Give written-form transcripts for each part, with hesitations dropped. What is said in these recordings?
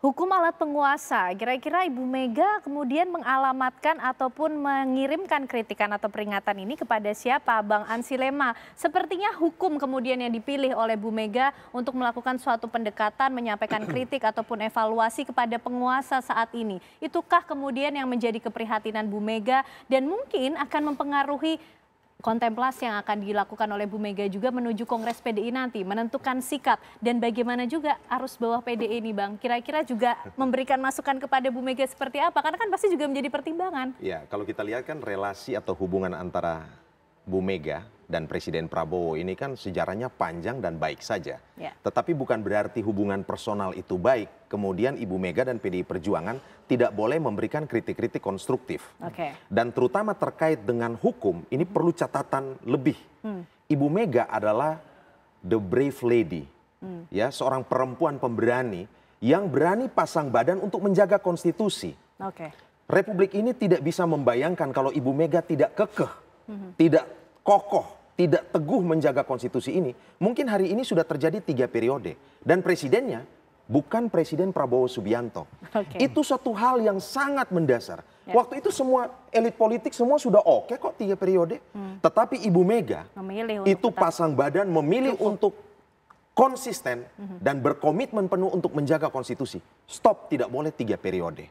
Hukum alat penguasa, kira-kira Ibu Mega kemudian mengalamatkan ataupun mengirimkan kritikan atau peringatan ini kepada siapa? Bang Ansi Lema, sepertinya hukum kemudian yang dipilih oleh Bu Mega untuk melakukan suatu pendekatan, menyampaikan kritik ataupun evaluasi kepada penguasa saat ini. Itukah kemudian yang menjadi keprihatinan Bu Mega dan mungkin akan mempengaruhi kontemplasi yang akan dilakukan oleh Bu Mega juga menuju Kongres PDI nanti, menentukan sikap dan bagaimana juga arus bawah PDI ini, Bang. Kira-kira juga memberikan masukan kepada Bu Mega seperti apa? Karena kan pasti juga menjadi pertimbangan. Ya, kalau kita lihat kan relasi atau hubungan antara Bu Mega dan Presiden Prabowo ini kan sejarahnya panjang dan baik saja. Ya. Tetapi bukan berarti hubungan personal itu baik, kemudian Ibu Mega dan PDI Perjuangan tidak boleh memberikan kritik-kritik konstruktif. Oke. Dan terutama terkait dengan hukum, ini perlu catatan lebih. Ibu Mega adalah the brave lady, ya, seorang perempuan pemberani yang berani pasang badan untuk menjaga konstitusi. Oke. Republik ini tidak bisa membayangkan kalau Ibu Mega tidak kekeh, tidak kokoh, tidak teguh menjaga konstitusi ini. Mungkin hari ini sudah terjadi 3 periode. Dan presidennya bukan Presiden Prabowo Subianto. Oke. Itu satu hal yang sangat mendasar. Ya. Waktu itu semua elit politik semua sudah oke kok 3 periode. Tetapi Ibu Mega itu pasang badan memilih untuk konsisten dan berkomitmen penuh untuk menjaga konstitusi. Stop, tidak boleh 3 periode.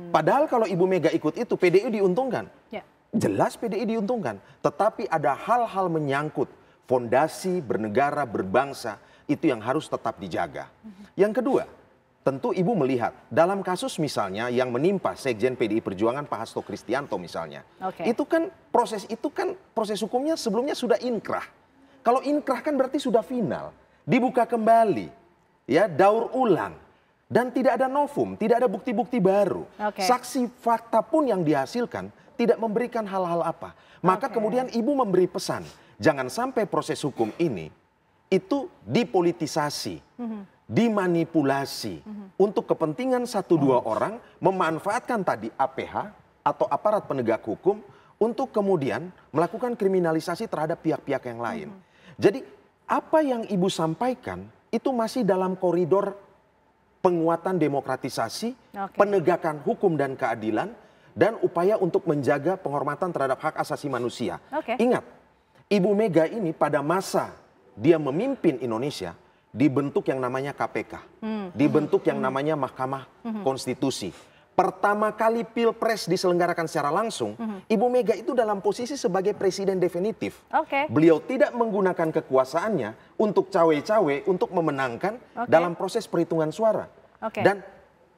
Padahal kalau Ibu Mega ikut itu, PDI diuntungkan. Ya. Jelas PDI diuntungkan. Tetapi ada hal-hal menyangkut fondasi bernegara, berbangsa, itu yang harus tetap dijaga. Yang kedua, tentu Ibu melihat dalam kasus misalnya yang menimpa Sekjen PDI Perjuangan Pak Hasto Kristianto misalnya. Itu kan proses hukumnya sebelumnya sudah inkrah. Kalau inkrah kan berarti sudah final. Dibuka kembali, ya, daur ulang. Dan tidak ada novum, tidak ada bukti-bukti baru. Saksi fakta pun yang dihasilkan tidak memberikan hal-hal apa. Maka kemudian Ibu memberi pesan, jangan sampai proses hukum ini itu dipolitisasi, dimanipulasi untuk kepentingan 1-2 orang, memanfaatkan tadi APH atau aparat penegak hukum untuk kemudian melakukan kriminalisasi terhadap pihak-pihak yang lain. Jadi apa yang Ibu sampaikan itu masih dalam koridor penguatan demokratisasi, penegakan hukum dan keadilan, dan upaya untuk menjaga penghormatan terhadap hak asasi manusia. Ingat, Ibu Mega ini pada masa dia memimpin Indonesia, dibentuk yang namanya KPK, dibentuk yang namanya Mahkamah Konstitusi. Pertama kali Pilpres diselenggarakan secara langsung, Ibu Mega itu dalam posisi sebagai presiden definitif. Beliau tidak menggunakan kekuasaannya untuk cawe-cawe, untuk memenangkan dalam proses perhitungan suara. Dan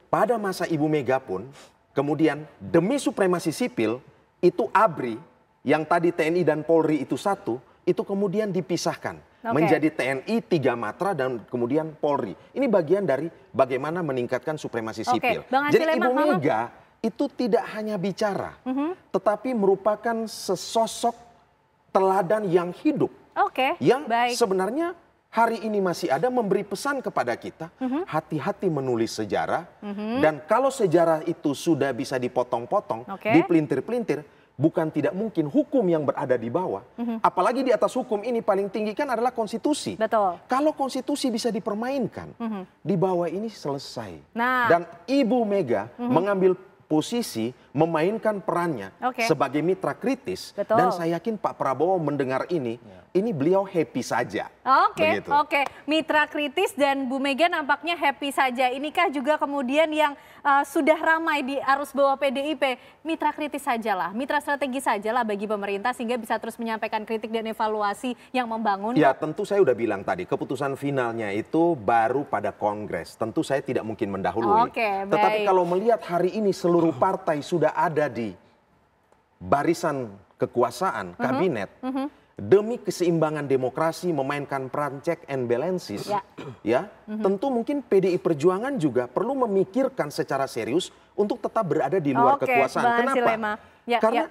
pada masa Ibu Mega pun, kemudian demi supremasi sipil, itu ABRI, yang tadi TNI dan Polri itu satu, itu kemudian dipisahkan. Menjadi TNI 3 matra dan kemudian Polri. Ini bagian dari bagaimana meningkatkan supremasi sipil. Jadi Ibu Mega itu tidak hanya bicara, tetapi merupakan sesosok teladan yang hidup. Yang sebenarnya hari ini masih ada memberi pesan kepada kita, hati-hati menulis sejarah. Dan kalau sejarah itu sudah bisa dipotong-potong, dipelintir-pelintir, bukan tidak mungkin hukum yang berada di bawah. Apalagi di atas hukum ini paling tinggi kan adalah konstitusi. Kalau konstitusi bisa dipermainkan, di bawah ini selesai. Dan Ibu Mega mengambil posisi memainkan perannya sebagai mitra kritis. Dan saya yakin Pak Prabowo mendengar ini beliau happy saja. Mitra kritis dan Bu Mega nampaknya happy saja. Inikah juga kemudian yang sudah ramai di arus bawah PDIP, mitra kritis sajalah, mitra strategi sajalah bagi pemerintah sehingga bisa terus menyampaikan kritik dan evaluasi yang membangun. Ya, tentu saya udah bilang tadi, keputusan finalnya itu baru pada Kongres. Tentu saya tidak mungkin mendahului. Tetapi kalau melihat hari ini seluruh partai sudah ada di barisan kekuasaan, kabinet, demi keseimbangan demokrasi memainkan peran check and balances, tentu mungkin PDI Perjuangan juga perlu memikirkan secara serius untuk tetap berada di luar kekuasaan. Kenapa? Karena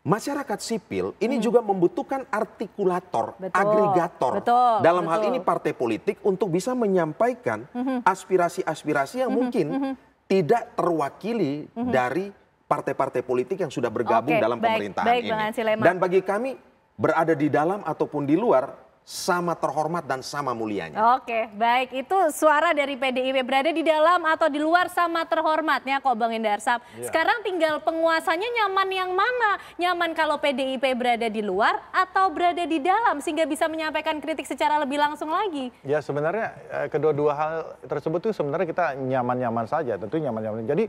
masyarakat sipil ini juga membutuhkan artikulator, agregator, dalam hal ini partai politik untuk bisa menyampaikan aspirasi-aspirasi yang mungkin tidak terwakili dari partai-partai politik yang sudah bergabung dalam pemerintahan ini. Dan bagi kami, berada di dalam ataupun di luar, sama terhormat dan sama mulianya. Oke, baik. Itu suara dari PDIP berada di dalam atau di luar sama terhormatnya kok Bang Hendarsam. Ya. Sekarang tinggal penguasanya nyaman yang mana? Nyaman kalau PDIP berada di luar atau berada di dalam sehingga bisa menyampaikan kritik secara lebih langsung lagi? Ya sebenarnya kedua-dua hal tersebut tuh sebenarnya kita nyaman-nyaman saja, tentu nyaman-nyaman. Jadi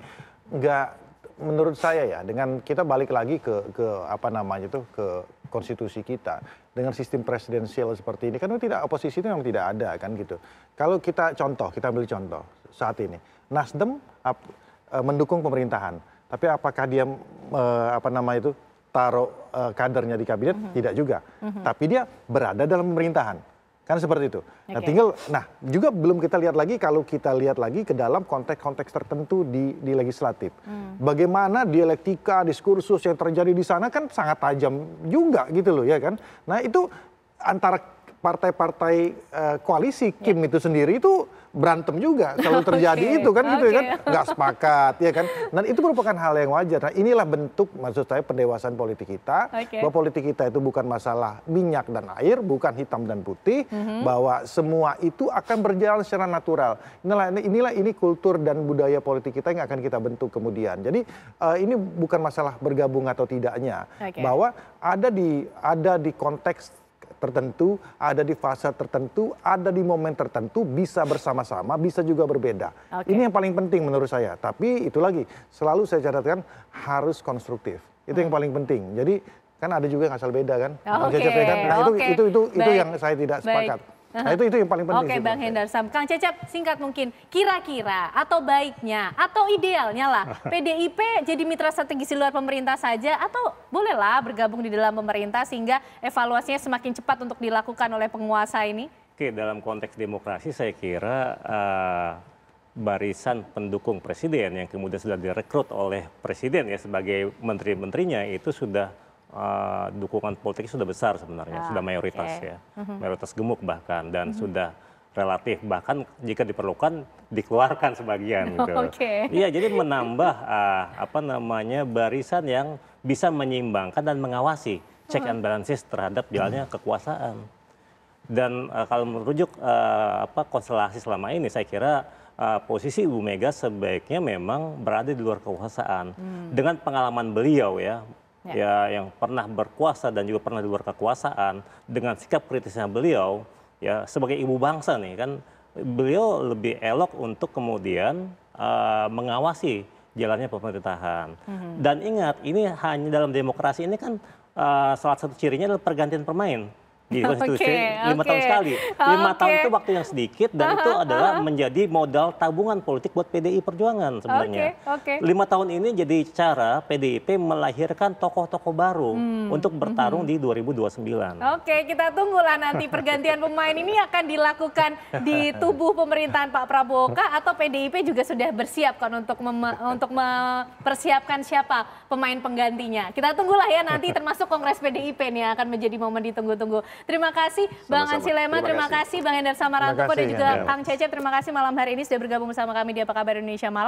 menurut saya ya, dengan kita balik lagi ke apa namanya itu, ke konstitusi kita dengan sistem presidensial seperti ini, kan tidak, oposisi itu memang tidak ada kan gitu. Kalau kita ambil contoh saat ini, Nasdem mendukung pemerintahan, tapi apakah dia apa namanya itu taruh kadernya di kabinet? Tidak juga, tapi dia berada dalam pemerintahan. Kan seperti itu. Nah, juga belum kita lihat lagi, kalau kita lihat lagi ke dalam konteks-konteks tertentu di legislatif. Bagaimana dialektika, diskursus yang terjadi di sana kan sangat tajam juga gitu loh ya kan. Nah itu antara partai-partai koalisi Kim itu sendiri itu berantem juga kalau terjadi itu kan gitu ya kan, nggak sepakat ya kan. Dan itu merupakan hal yang wajar. Nah inilah bentuk maksud saya pendewasaan politik kita, bahwa politik kita itu bukan masalah minyak dan air, bukan hitam dan putih, bahwa semua itu akan berjalan secara natural. Ini kultur dan budaya politik kita yang akan kita bentuk kemudian. Jadi ini bukan masalah bergabung atau tidaknya, bahwa ada di konteks tertentu, ada di fase tertentu, ada di momen tertentu, bisa bersama-sama, bisa juga berbeda. Ini yang paling penting menurut saya. Tapi itu lagi, selalu saya catatkan harus konstruktif. Itu yang paling penting. Jadi kan ada juga yang asal beda kan. Nah itu yang saya tidak sepakat. Nah itu yang paling penting. Oke Bang Hendarsam, Kang Cecep singkat mungkin, kira-kira atau baiknya atau idealnya lah PDIP jadi mitra strategis di luar pemerintah saja atau bolehlah bergabung di dalam pemerintah sehingga evaluasinya semakin cepat untuk dilakukan oleh penguasa ini? Oke, dalam konteks demokrasi saya kira barisan pendukung presiden yang kemudian sudah direkrut oleh presiden ya sebagai menteri-menterinya itu sudah dukungan politiknya sudah besar sebenarnya, sudah mayoritas ya, mayoritas gemuk bahkan, dan sudah relatif, bahkan jika diperlukan dikeluarkan sebagian gitu. Iya, jadi menambah apa namanya barisan yang bisa menyeimbangkan dan mengawasi check and balances terhadap jalannya kekuasaan. Dan kalau merujuk konstelasi selama ini, saya kira posisi Ibu Mega sebaiknya memang berada di luar kekuasaan. Dengan pengalaman beliau ya yang pernah berkuasa dan juga pernah di luar kekuasaan, dengan sikap kritisnya beliau ya sebagai ibu bangsa nih kan, beliau lebih elok untuk kemudian mengawasi jalannya pemerintahan. Dan ingat, ini hanya dalam demokrasi ini kan salah satu cirinya adalah pergantian pemain di konstitusi 5 tahun sekali. 5 tahun itu waktu yang sedikit, dan itu adalah menjadi modal tabungan politik buat PDI Perjuangan sebenarnya. 5 tahun ini jadi cara PDIP melahirkan tokoh-tokoh baru untuk bertarung di 2029. Oke, kita tunggulah nanti pergantian pemain ini akan dilakukan di tubuh pemerintahan Pak Prabowo kah, atau PDIP juga sudah bersiap kan untuk mempersiapkan siapa pemain penggantinya. Kita tunggulah ya nanti, termasuk Kongres PDIP nih akan menjadi momen ditunggu-tunggu. Terima kasih Bang Ansy Lema, terima kasih Bang Hendarsam Marantoko dan juga Kang Cecep, terima kasih malam hari ini sudah bergabung bersama kami di Apa Kabar Indonesia Malam.